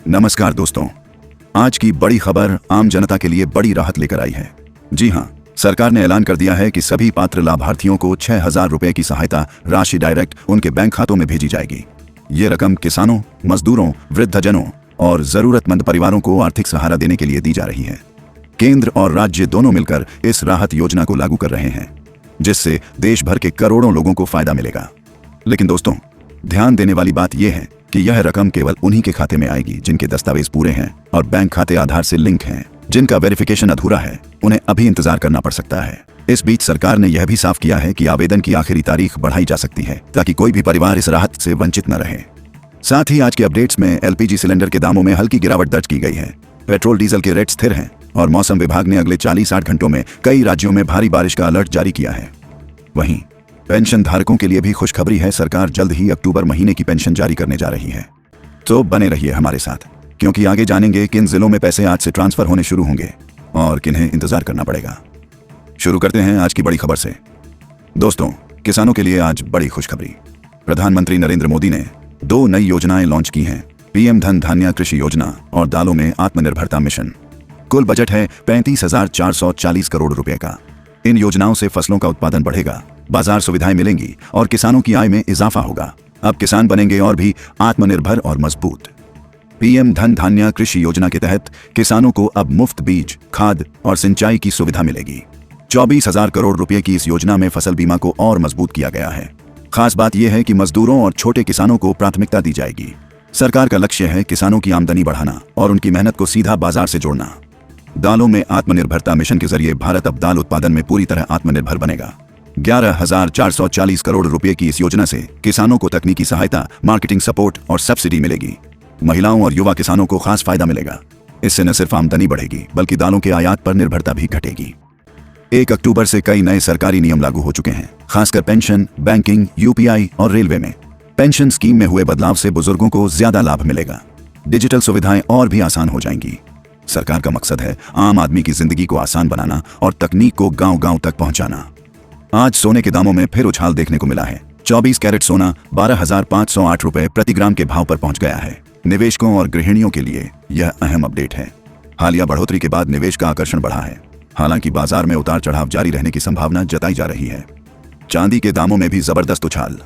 नमस्कार दोस्तों, आज की बड़ी खबर आम जनता के लिए बड़ी राहत लेकर आई है। जी हां, सरकार ने ऐलान कर दिया है कि सभी पात्र लाभार्थियों को 6,000 रुपए की सहायता राशि डायरेक्ट उनके बैंक खातों में भेजी जाएगी। ये रकम किसानों, मजदूरों, वृद्धजनों और जरूरतमंद परिवारों को आर्थिक सहारा देने के लिए दी जा रही है। केंद्र और राज्य दोनों मिलकर इस राहत योजना को लागू कर रहे हैं, जिससे देश भर के करोड़ों लोगों को फायदा मिलेगा। लेकिन दोस्तों, ध्यान देने वाली बात यह है कि यह रकम केवल उन्हीं के खाते में आएगी जिनके दस्तावेज पूरे हैं और बैंक खाते आधार से लिंक हैं। जिनका वेरिफिकेशन अधूरा है, उन्हें अभी इंतजार करना पड़ सकता है। इस बीच सरकार ने यह भी साफ किया है कि आवेदन की आखिरी तारीख बढ़ाई जा सकती है, ताकि कोई भी परिवार इस राहत से वंचित न रहे। साथ ही आज के अपडेट्स में एलपीजी सिलेंडर के दामों में हल्की गिरावट दर्ज की गई है। पेट्रोल डीजल के रेट स्थिर हैं और मौसम विभाग ने अगले 48 घंटों में कई राज्यों में भारी बारिश का अलर्ट जारी किया है। वहीं पेंशन धारकों के लिए भी खुशखबरी है, सरकार जल्द ही अक्टूबर महीने की पेंशन जारी करने जा रही है। तो बने रहिए हमारे साथ, क्योंकि आगे जानेंगे किन जिलों में पैसे आज से ट्रांसफर होने शुरू होंगे और किन्हें इंतजार करना पड़ेगा। शुरू करते हैं आज की बड़ी खबर से। दोस्तों, किसानों के लिए आज बड़ी खुशखबरी। प्रधानमंत्री नरेंद्र मोदी ने 2 नई योजनाएं लॉन्च की हैं, पीएम धन धान्य कृषि योजना और दालों में आत्मनिर्भरता मिशन। कुल बजट है 35,440 करोड़ रुपए का। इन योजनाओं से फसलों का उत्पादन बढ़ेगा, बाजार सुविधाएं मिलेंगी और किसानों की आय में इजाफा होगा। अब किसान बनेंगे और भी आत्मनिर्भर और मजबूत। पीएम धन धान्य कृषि योजना के तहत किसानों को अब मुफ्त बीज, खाद और सिंचाई की सुविधा मिलेगी। 24,000 करोड़ रुपए की इस योजना में फसल बीमा को और मजबूत किया गया है। खास बात यह है कि मजदूरों और छोटे किसानों को प्राथमिकता दी जाएगी। सरकार का लक्ष्य है किसानों की आमदनी बढ़ाना और उनकी मेहनत को सीधा बाजार से जोड़ना। दालों में आत्मनिर्भरता मिशन के जरिए भारत अब दाल उत्पादन में पूरी तरह आत्मनिर्भर बनेगा। 11,440 करोड़ रुपए की इस योजना से किसानों को तकनीकी सहायता, मार्केटिंग सपोर्ट और सब्सिडी मिलेगी। महिलाओं और युवा किसानों को खास फायदा मिलेगा। इससे न सिर्फ आमदनी बढ़ेगी, बल्कि दालों के आयात पर निर्भरता भी घटेगी। 1 अक्टूबर से कई नए सरकारी नियम लागू हो चुके हैं, खासकर पेंशन, बैंकिंग, यूपीआई और रेलवे में। पेंशन स्कीम में हुए बदलाव से बुजुर्गों को ज्यादा लाभ मिलेगा। डिजिटल सुविधाएं और भी आसान हो जाएंगी। सरकार का मकसद है आम आदमी की जिंदगी को आसान बनाना और तकनीक को गांव-गांव तक पहुंचाना। आज सोने के दामों में फिर उछाल देखने को मिला है। 24 कैरेट सोना 12,508 रुपए प्रति ग्राम के भाव पर पहुंच गया है। निवेशकों और गृहिणियों के लिए यह अहम अपडेट है। हालिया बढ़ोतरी के बाद निवेश का आकर्षण बढ़ा है। हालांकि बाजार में उतार चढ़ाव जारी रहने की संभावना जताई जा रही है। चांदी के दामों में भी जबरदस्त उछाल।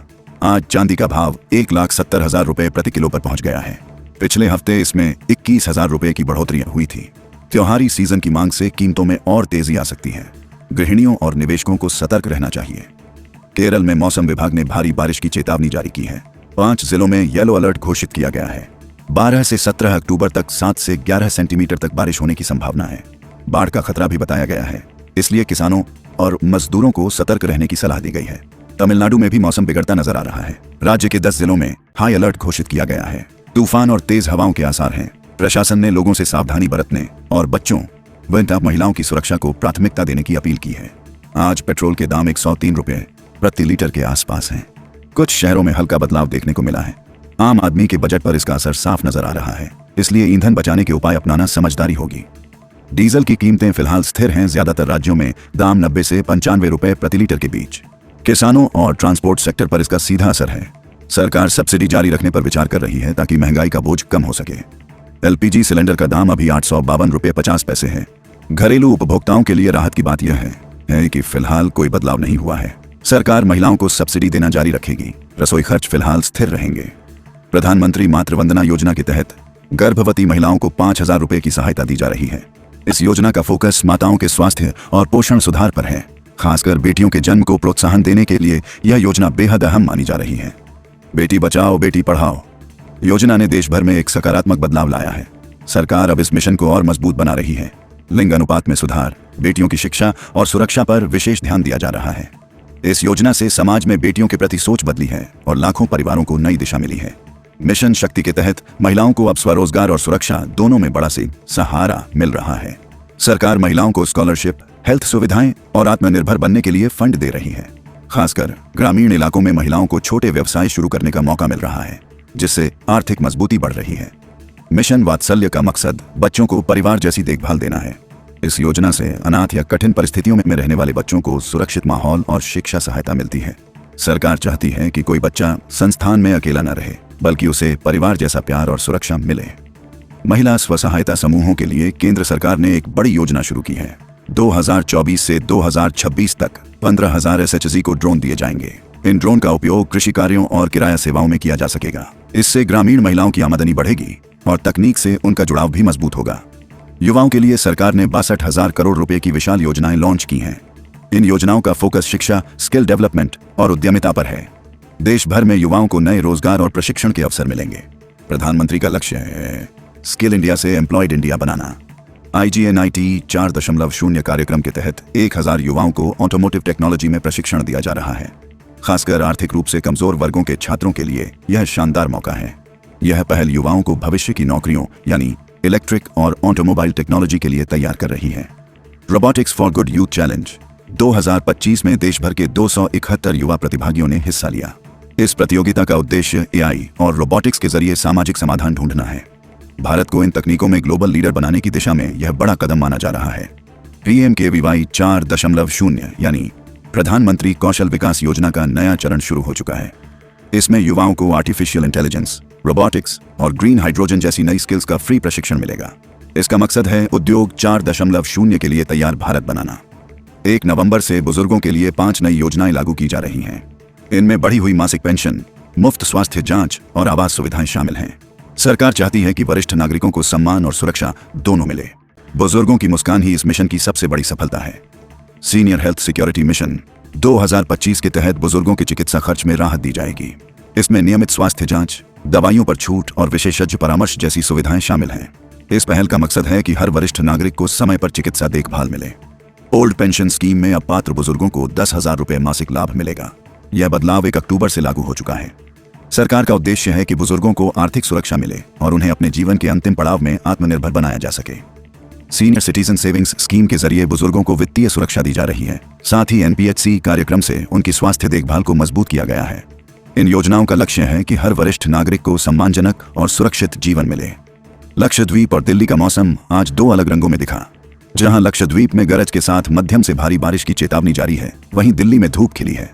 आज चांदी का भाव 1,70,000 रुपए प्रति किलो पर पहुंच गया है। पिछले हफ्ते इसमें 21,000 रुपए की बढ़ोतरी हुई थी। त्योहारी सीजन की मांग से कीमतों में और तेजी आ सकती है। गृहिणियों और निवेशकों को सतर्क रहना चाहिए। केरल में मौसम विभाग ने भारी बारिश की चेतावनी जारी की है। 5 जिलों में येलो अलर्ट घोषित किया गया है। 12 से 17 अक्टूबर तक 7 से 11 सेंटीमीटर तक बारिश होने की संभावना है। बाढ़ का खतरा भी बताया गया है, इसलिए किसानों और मजदूरों को सतर्क रहने की सलाह दी गई है। तमिलनाडु में भी मौसम बिगड़ता नजर आ रहा है। राज्य के 10 जिलों में हाई अलर्ट घोषित किया गया है। तूफान और तेज हवाओं के आसार हैं। प्रशासन ने लोगों से सावधानी बरतने और बच्चों व महिलाओं की सुरक्षा को प्राथमिकता देने की अपील की है। आज पेट्रोल के दाम 103 रुपए प्रति लीटर के आसपास हैं। कुछ शहरों में हल्का बदलाव देखने को मिला है। आम आदमी के बजट पर इसका असर साफ नजर आ रहा है, इसलिए ईंधन बचाने के उपाय अपनाना समझदारी होगी। डीजल की कीमतें फिलहाल स्थिर हैं। ज्यादातर राज्यों में दाम 90 से 95 रुपए प्रति लीटर के बीच। किसानों और ट्रांसपोर्ट सेक्टर पर इसका सीधा असर है। सरकार सब्सिडी जारी रखने पर विचार कर रही है, ताकि महंगाई का बोझ कम हो सके। एलपीजी सिलेंडर का दाम अभी 852 रुपए 50 पैसे है। घरेलू उपभोक्ताओं के लिए राहत की बात यह है कि फिलहाल कोई बदलाव नहीं हुआ है। सरकार महिलाओं को सब्सिडी देना जारी रखेगी। रसोई खर्च फिलहाल स्थिर रहेंगे। प्रधानमंत्री मातृ वंदना योजना के तहत गर्भवती महिलाओं को 5,000 रुपए की सहायता दी जा रही है। इस योजना का फोकस माताओं के स्वास्थ्य और पोषण सुधार पर है। खासकर बेटियों के जन्म को प्रोत्साहन देने के लिए यह योजना बेहद अहम मानी जा रही है। बेटी बचाओ बेटी पढ़ाओ योजना ने देश भर में एक सकारात्मक बदलाव लाया है। सरकार अब इस मिशन को और मजबूत बना रही है। लिंग अनुपात में सुधार, बेटियों की शिक्षा और सुरक्षा पर विशेष ध्यान दिया जा रहा है। इस योजना से समाज में बेटियों के प्रति सोच बदली है और लाखों परिवारों को नई दिशा मिली है। मिशन शक्ति के तहत महिलाओं को अब स्वरोजगार और सुरक्षा दोनों में बड़ा से सहारा मिल रहा है। सरकार महिलाओं को स्कॉलरशिप, हेल्थ सुविधाएं और आत्मनिर्भर बनने के लिए फंड दे रही है। खासकर ग्रामीण इलाकों में महिलाओं को छोटे व्यवसाय शुरू करने का मौका मिल रहा है, जिससे आर्थिक मजबूती बढ़ रही है। मिशन वात्सल्य का मकसद बच्चों को परिवार जैसी देखभाल देना है। इस योजना से अनाथ या कठिन परिस्थितियों में रहने वाले बच्चों को सुरक्षित माहौल और शिक्षा सहायता मिलती है। सरकार चाहती है कि कोई बच्चा संस्थान में अकेला न रहे, बल्कि उसे परिवार जैसा प्यार और सुरक्षा मिले। महिला स्वसहायता समूहों के लिए केंद्र सरकार ने एक बड़ी योजना शुरू की है। 2024 से 2026 तक 15,000 SHG को ड्रोन दिए जाएंगे। इन ड्रोन का उपयोग कृषि कार्यों और किराया सेवाओं में किया जा सकेगा। इससे ग्रामीण महिलाओं की आमदनी बढ़ेगी और तकनीक से उनका जुड़ाव भी मजबूत होगा। युवाओं के लिए सरकार ने 62,000 करोड़ रुपए की विशाल योजनाएं लॉन्च की हैं। इन योजनाओं का फोकस शिक्षा, स्किल डेवलपमेंट और उद्यमिता पर है। देश भर में युवाओं को नए रोजगार और प्रशिक्षण के अवसर मिलेंगे। प्रधानमंत्री का लक्ष्य है स्किल इंडिया से एम्प्लॉयड इंडिया बनाना। IGNIT 4.0 कार्यक्रम के तहत 1,000 युवाओं को ऑटोमोटिव टेक्नोलॉजी में प्रशिक्षण दिया जा रहा है। खासकर आर्थिक रूप से कमजोर वर्गों के छात्रों के लिए यह शानदार मौका है। यह पहल युवाओं को भविष्य की नौकरियों यानी इलेक्ट्रिक और ऑटोमोबाइल टेक्नोलॉजी के लिए तैयार कर रही है। Robotics for good youth challenge 2025 में देश भर के 271 युवा प्रतिभागियों ने हिस्सा लिया। इस प्रतियोगिता का उद्देश्य AI और रोबोटिक्स के जरिए सामाजिक समाधान ढूंढना है। भारत को इन तकनीकों में ग्लोबल लीडर बनाने की दिशा में यह बड़ा कदम माना जा रहा है। PMKVY 4.0 यानी प्रधानमंत्री कौशल विकास योजना का नया चरण शुरू हो चुका है। इसमें युवाओं को आर्टिफिशियल इंटेलिजेंस, रोबोटिक्स और ग्रीन हाइड्रोजन जैसी नई स्किल्स का फ्री प्रशिक्षण मिलेगा। इसका मकसद है उद्योग 4.0 के लिए तैयार भारत बनाना। 1 नवंबर से बुजुर्गों के लिए 5 नई योजनाएं लागू की जा रही हैं। इनमें बढ़ी हुई मासिक पेंशन, मुफ्त स्वास्थ्य जांच और आवास सुविधाएं शामिल हैं। सरकार चाहती है कि वरिष्ठ नागरिकों को सम्मान और सुरक्षा दोनों मिले। बुजुर्गों की मुस्कान ही इस मिशन की सबसे बड़ी सफलता है। सीनियर हेल्थ सिक्योरिटी मिशन 2025 के तहत बुजुर्गों के चिकित्सा खर्च में राहत दी जाएगी। इसमें नियमित स्वास्थ्य जांच, दवाइयों पर छूट और विशेषज्ञ परामर्श जैसी सुविधाएं शामिल हैं। इस पहल का मकसद है कि हर वरिष्ठ नागरिक को समय पर चिकित्सा देखभाल मिले। ओल्ड पेंशन स्कीम में अब पात्र बुजुर्गों को 10,000 रुपए मासिक लाभ मिलेगा। यह बदलाव 1 अक्टूबर से लागू हो चुका है। सरकार का उद्देश्य है कि बुजुर्गों को आर्थिक सुरक्षा मिले और उन्हें अपने जीवन के अंतिम पड़ाव में आत्मनिर्भर बनाया जा सके। सीनियर सिटीजन सेविंग्स स्कीम के जरिए बुजुर्गों को वित्तीय सुरक्षा दी जा रही है। साथ ही NPHC कार्यक्रम से उनकी स्वास्थ्य देखभाल को मजबूत किया गया है। इन योजनाओं का लक्ष्य है कि हर वरिष्ठ नागरिक को सम्मानजनक और सुरक्षित जीवन मिले। लक्षद्वीप और दिल्ली का मौसम आज 2 अलग रंगों में दिखा। जहां लक्षद्वीप में गरज के साथ मध्यम से भारी बारिश की चेतावनी जारी है, वहीं दिल्ली में धूप खिली है।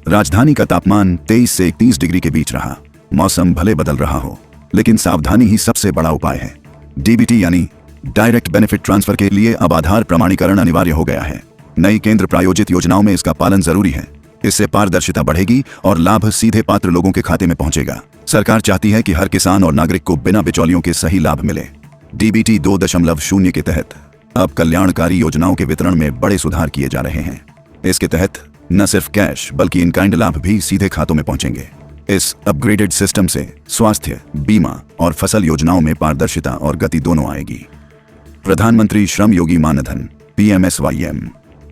राजधानी का तापमान 23 से 31 डिग्री के बीच रहा। मौसम भले बदल रहा हो, लेकिन सावधानी ही सबसे बड़ा उपाय है। DBT यानी डायरेक्ट बेनिफिट ट्रांसफर के लिए अब आधार प्रमाणीकरण अनिवार्य हो गया है। नई केंद्र प्रायोजित योजनाओं में इसका पालन जरूरी है। इससे पारदर्शिता बढ़ेगी और लाभ सीधे पात्र लोगों के खाते में पहुंचेगा। सरकार चाहती है कि हर किसान और नागरिक को बिना बिचौलियों के सही लाभ मिले। DBT 2.0 के तहत अब कल्याणकारी योजनाओं के वितरण में बड़े सुधार किए जा रहे हैं। इसके तहत न सिर्फ कैश बल्कि इन काइंड लाभ भी सीधे खातों में पहुंचेंगे। इस अपग्रेडेड सिस्टम से स्वास्थ्य, बीमा और फसल योजनाओं में पारदर्शिता और गति दोनों आएगी। प्रधानमंत्री श्रम योगी मानधन PMSYM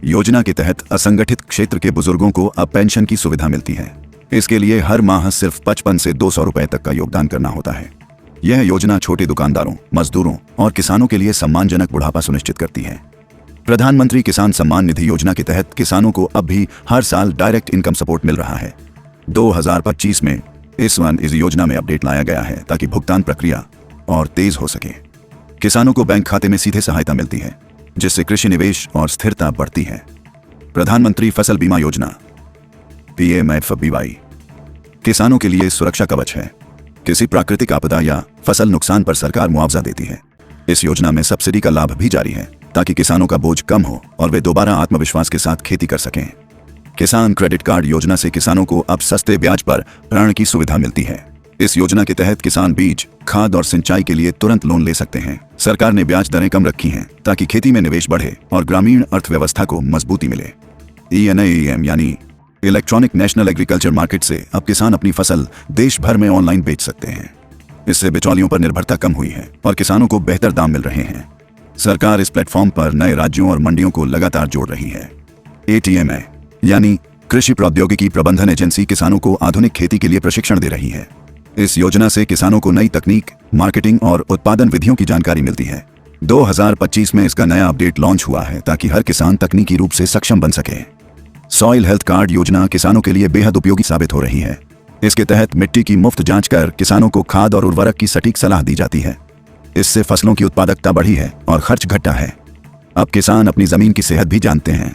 योजना के तहत असंगठित क्षेत्र के बुजुर्गों को अब पेंशन की सुविधा मिलती है। इसके लिए हर माह सिर्फ 55 से 200 रुपए तक का योगदान करना होता है। यह योजना छोटे दुकानदारों, मजदूरों और किसानों के लिए सम्मानजनक बुढ़ापा सुनिश्चित करती है। प्रधानमंत्री किसान सम्मान निधि योजना के तहत किसानों को अब भी हर साल डायरेक्ट इनकम सपोर्ट मिल रहा है। 2025 में इस योजना में अपडेट लाया गया है ताकि भुगतान प्रक्रिया और तेज हो सके। किसानों को बैंक खाते में सीधे सहायता मिलती है, जिससे कृषि निवेश और स्थिरता बढ़ती है। प्रधानमंत्री फसल बीमा योजना PMFBY किसानों के लिए सुरक्षा कवच है। किसी प्राकृतिक आपदा या फसल नुकसान पर सरकार मुआवजा देती है। इस योजना में सब्सिडी का लाभ भी जारी है ताकि किसानों का बोझ कम हो और वे दोबारा आत्मविश्वास के साथ खेती कर सकें। किसान क्रेडिट कार्ड योजना से किसानों को अब सस्ते ब्याज पर ऋण की सुविधा मिलती है। इस योजना के तहत किसान बीज, खाद और सिंचाई के लिए तुरंत लोन ले सकते हैं। सरकार ने ब्याज दरें कम रखी हैं ताकि खेती में निवेश बढ़े और ग्रामीण अर्थव्यवस्था को मजबूती मिले। ENAM यानी इलेक्ट्रॉनिक नेशनल एग्रीकल्चर मार्केट से अब किसान अपनी फसल देश भर में ऑनलाइन बेच सकते हैं। इससे बिचौलियों पर निर्भरता कम हुई है और किसानों को बेहतर दाम मिल रहे हैं। सरकार इस प्लेटफॉर्म पर नए राज्यों और मंडियों को लगातार जोड़ रही है। ATMA यानी कृषि प्रौद्योगिकी प्रबंधन एजेंसी किसानों को आधुनिक खेती के लिए प्रशिक्षण दे रही है। इस योजना से किसानों को नई तकनीक, मार्केटिंग और उत्पादन विधियों की जानकारी मिलती है। 2025 में इसका नया अपडेट लॉन्च हुआ है ताकि हर किसान तकनीकी रूप से सक्षम बन सके। सॉइल हेल्थ कार्ड योजना किसानों के लिए बेहद उपयोगी साबित हो रही है। इसके तहत मिट्टी की मुफ्त जांच कर किसानों को खाद और उर्वरक की सटीक सलाह दी जाती है। इससे फसलों की उत्पादकता बढ़ी है और खर्च घटा है। अब किसान अपनी जमीन की सेहत भी जानते हैं।